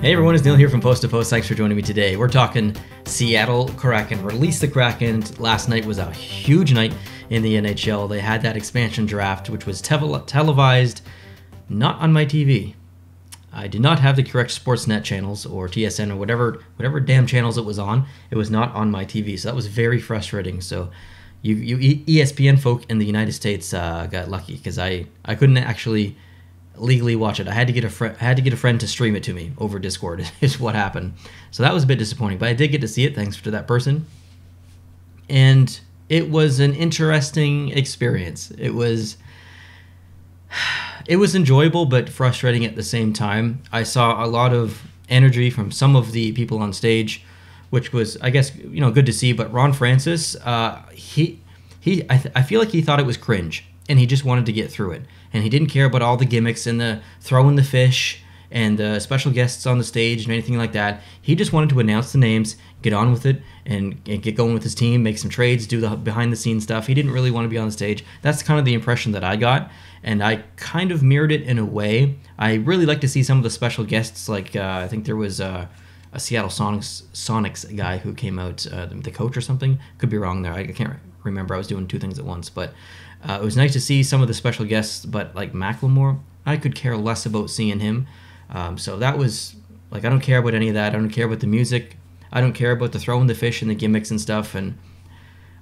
Hey everyone, it's Neil here from Post to Post. Thanks for joining me today. We're talking Seattle Kraken. Released the Kraken. Last night was a huge night in the NHL. They had that expansion draft, which was televised, not on my TV. I did not have the correct Sportsnet channels or TSN or whatever damn channels it was on. It was not on my TV, so that was very frustrating. So you ESPN folk in the United States got lucky because I couldn't actually legally watch it. I had to get a friend to stream it to me over Discord is what happened. So that was a bit disappointing, but I did get to see it thanks to that person. And it was an interesting experience. It was enjoyable but frustrating at the same time. I saw a lot of energy from some of the people on stage, which was, I guess, good to see. But Ron Francis, I feel like he thought it was cringe, and he just wanted to get through it. And he didn't care about all the gimmicks and the throwing the fish and the special guests on the stage and anything like that. He just wanted to announce the names, get on with it, and get going with his team, make some trades, do the behind-the-scenes stuff. He didn't really want to be on the stage. That's kind of the impression that I got, and I kind of mirrored it in a way. I really like to see some of the special guests, like I think there was a Seattle Sonics guy who came out, the coach or something. Could be wrong there. I can't remember. I was doing two things at once, but it was nice to see some of the special guests, but like Macklemore, I could care less about seeing him. So that was, like, I don't care about any of that. I don't care about the music. I don't care about the throwing the fish and the gimmicks and stuff. And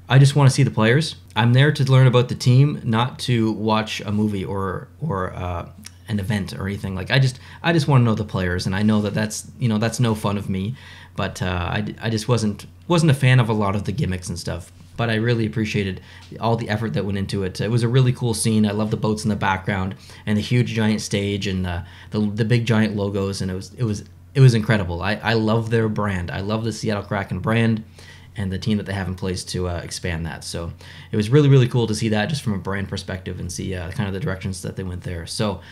I just want to see the players. I'm there to learn about the team, not to watch a movie or an event or anything. Like, I just want to know the players, and I know that's no fun of me. But I just wasn't a fan of a lot of the gimmicks and stuff. But I really appreciated all the effort that went into it. It was a really cool scene. I love the boats in the background and the huge giant stage and the big giant logos, and it was incredible. I love their brand. I love the Seattle Kraken brand and the team that they have in place to expand that. So it was really, really cool to see that just from a brand perspective and see kind of the directions that they went there. So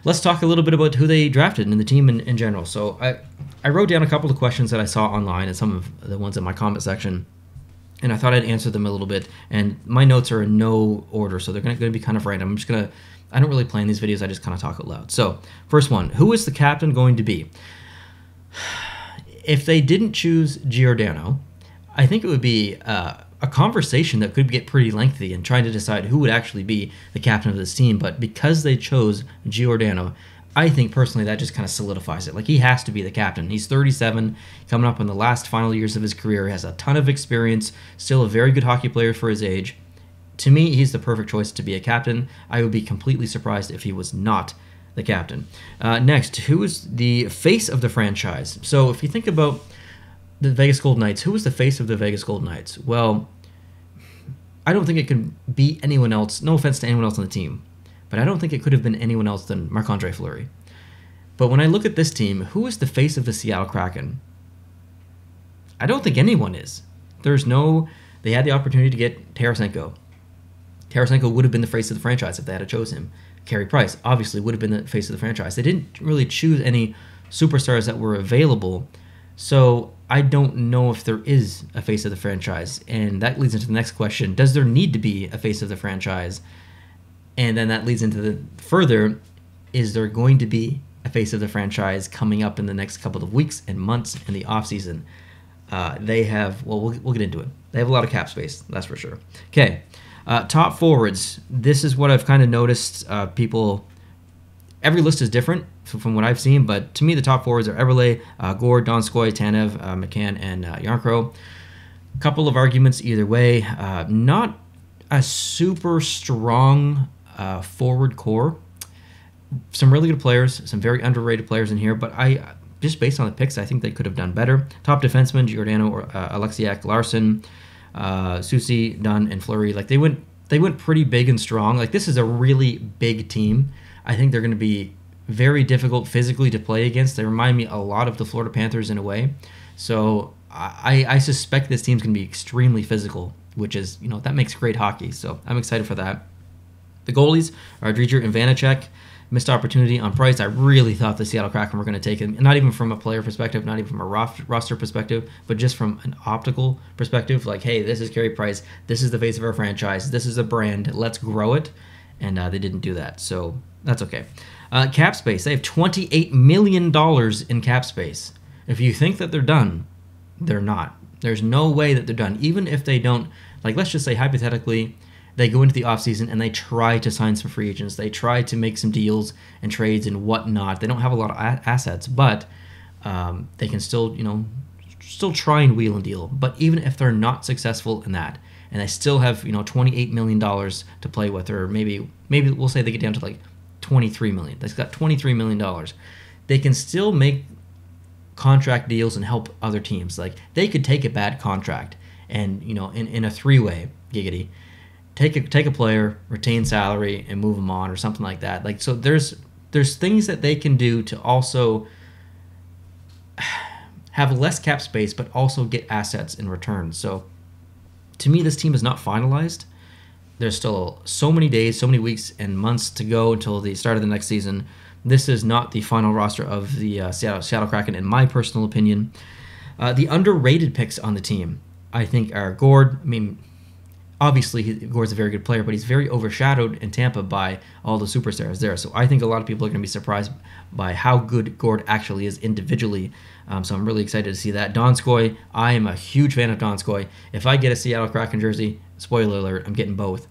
let's talk a little bit about who they drafted and the team in general. So I wrote down a couple of questions that I saw online and some of the ones in my comment section, and I thought I'd answer them a little bit. And my notes are in no order, so they're going to be kind of random. I don't really plan these videos, I just kind of talk out loud. So, first one, who is the captain going to be? If they didn't choose Giordano, I think it would be a conversation that could get pretty lengthy in trying to decide who would actually be the captain of this team. But because they chose Giordano, I think personally that just kind of solidifies it. Like, he has to be the captain. He's 37, coming up in the last final years of his career, has a ton of experience, still a very good hockey player for his age. To me, he's the perfect choice to be a captain. I would be completely surprised if he was not the captain. Next, who is the face of the franchise? So if you think about the Vegas Golden Knights, who is the face of the Vegas Golden Knights? Well, I don't think it could be anyone else. No offense to anyone else on the team, but I don't think it could have been anyone else than Marc-Andre Fleury. But when I look at this team, who is the face of the Seattle Kraken? I don't think anyone is. They had the opportunity to get Tarasenko. Tarasenko would have been the face of the franchise if they had chosen him. Carey Price obviously would have been the face of the franchise. They didn't really choose any superstars that were available, so I don't know if there is a face of the franchise. And that leads into the next question. Does there need to be a face of the franchise? And then that leads into the further, is there going to be a face of the franchise coming up in the next couple of weeks and months in the offseason? They have, well, we'll get into it. They have a lot of cap space, that's for sure. Okay, top forwards. This is what I've kind of noticed. Every list is different from what I've seen, but to me the top forwards are Eberle, Gore, Donskoy, Tanev, McCann, and Jarnkrok. A couple of arguments either way. Not a super strong forward core. Some really good players, some very underrated players in here, but just based on the picks, I think they could have done better. Top defensemen, Giordano, or Alexiak, Larson, Soucy, Dunn, and Fleury. Like, they went pretty big and strong. Like, this is a really big team. I think they're going to be very difficult physically to play against. They remind me a lot of the Florida Panthers in a way. So I suspect this team's going to be extremely physical, which is, that makes great hockey. So I'm excited for that. The goalies are Driedger and Vanacek. Missed opportunity on Price. I really thought the Seattle Kraken were going to take him, not even from a player perspective, not even from a roster perspective, but just from an optical perspective. Like, hey, this is Carey Price. This is the face of our franchise. This is a brand. Let's grow it. And they didn't do that, so that's okay. Cap space. They have $28 million in cap space. If you think that they're done, they're not. There's no way that they're done. Even if they don't, like, let's just say hypothetically, they go into the offseason and they try to sign some free agents. They try to make some deals and trades and whatnot. They don't have a lot of assets, but they can still, still try and wheel and deal. But even if they're not successful in that, and they still have, $28 million to play with, or maybe we'll say they get down to like $23 million. They've got $23 million. They can still make contract deals and help other teams. Like, they could take a bad contract and, in a three-way, giggity, take a player, retain salary, and move them on, or something like that. Like, so there's things that they can do to also have less cap space, but also get assets in return. So to me, this team is not finalized. There's still so many days, so many weeks and months to go until the start of the next season. This is not the final roster of the Seattle Kraken, in my personal opinion. The underrated picks on the team, I think, are Gord. I mean, obviously, Gord's a very good player, but he's very overshadowed in Tampa by all the superstars there. So I think a lot of people are going to be surprised by how good Gord actually is individually. So I'm really excited to see that. Donskoy, I am a huge fan of Donskoy. If I get a Seattle Kraken jersey, spoiler alert, I'm getting both.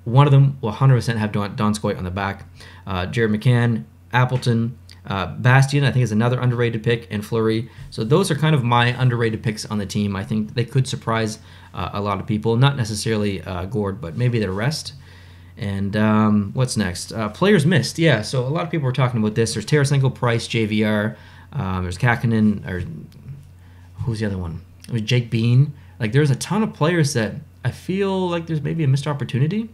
One of them will 100% have Donskoy on the back. Jared McCann, Appleton, Bastian, I think, is another underrated pick, and Fleury. So those are kind of my underrated picks on the team. I think they could surprise a lot of people. Not necessarily Gord, but maybe the rest. And what's next? Players missed. Yeah, so a lot of people were talking about this. There's Tarasenko, Price, JVR. There's Kakinen, or who's the other one? It was Jake Bean. Like, there's a ton of players that I feel like there's maybe a missed opportunity.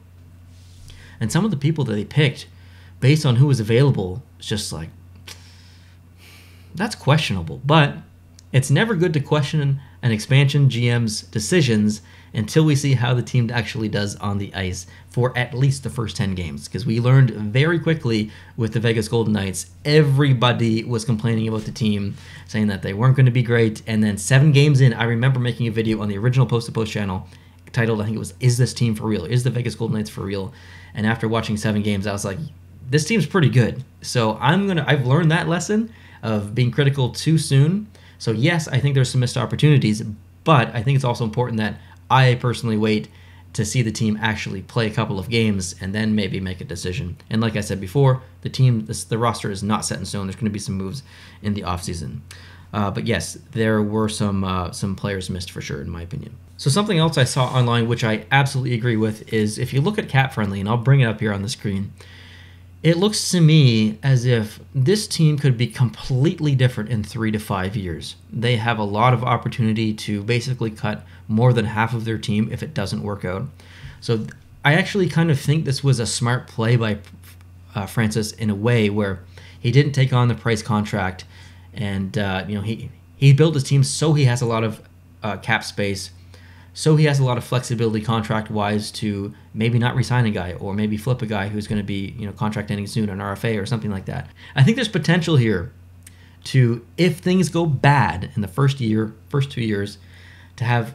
And some of the people that they picked, based on who was available, it's just like, that's questionable. But it's never good to question an expansion GM's decisions until we see how the team actually does on the ice for at least the first 10 games. Because we learned very quickly with the Vegas Golden Knights, everybody was complaining about the team, saying that they weren't going to be great. And then 7 games in, I remember making a video on the original Post to Post channel titled, I think it was, "Is this team for real? Is the Vegas Golden Knights for real?" And after watching 7 games, I was like, this team's pretty good. So I've learned that lesson of being critical too soon. So yes, I think there's some missed opportunities, but I think it's also important that I personally wait to see the team actually play a couple of games and then maybe make a decision. And like I said before, the roster is not set in stone. There's going to be some moves in the offseason. But yes, there were some players missed for sure, in my opinion. So something else I saw online, which I absolutely agree with, is if you look at Cap Friendly, and I'll bring it up here on the screen, it looks to me as if this team could be completely different in 3 to 5 years. They have a lot of opportunity to basically cut more than half of their team if it doesn't work out. So I actually kind of think this was a smart play by Francis in a way where he didn't take on the Price contract, and he built his team so he has a lot of cap space. So he has a lot of flexibility contract-wise to maybe not re-sign a guy, or maybe flip a guy who's going to be, contract ending soon, an RFA or something like that. I think there's potential here to, if things go bad in the first 2 years,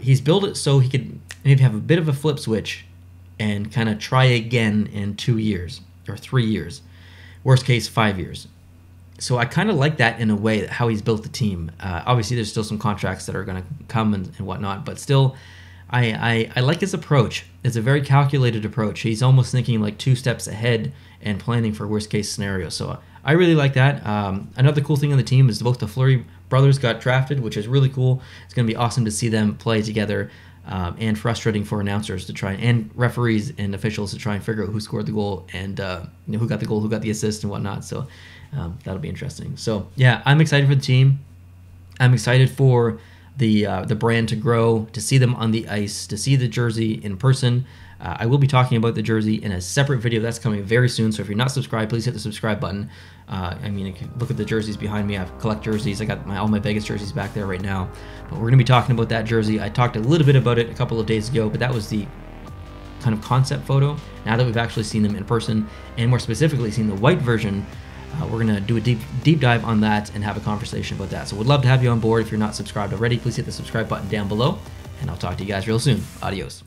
he's built it so he could maybe have a bit of a flip switch and kind of try again in 2 years or 3 years. Worst case, 5 years. So I kind of like that in a way, how he's built the team. Obviously, there's still some contracts that are going to come and whatnot, but still, I like his approach. It's a very calculated approach. He's almost thinking like 2 steps ahead and planning for worst case scenarios. So I really like that. Another cool thing on the team is both the Fleury brothers got drafted, which is really cool. It's going to be awesome to see them play together, and frustrating for announcers to try, and referees and officials to try and figure out who scored the goal and who got the goal, who got the assist and whatnot. So that'll be interesting. So yeah, I'm excited for the team. I'm excited for the brand to grow, to see them on the ice, to see the jersey in person. I will be talking about the jersey in a separate video that's coming very soon. So if you're not subscribed, please hit the subscribe button. You can look at the jerseys behind me. I collect jerseys. I got all my Vegas jerseys back there right now. But we're going to be talking about that jersey. I talked a little bit about it a couple of days ago, but that was the kind of concept photo. Now that we've actually seen them in person, and more specifically seen the white version, we're going to do a deep dive on that and have a conversation about that. So would love to have you on board. If you're not subscribed already, please hit the subscribe button down below, and I'll talk to you guys real soon. Adios.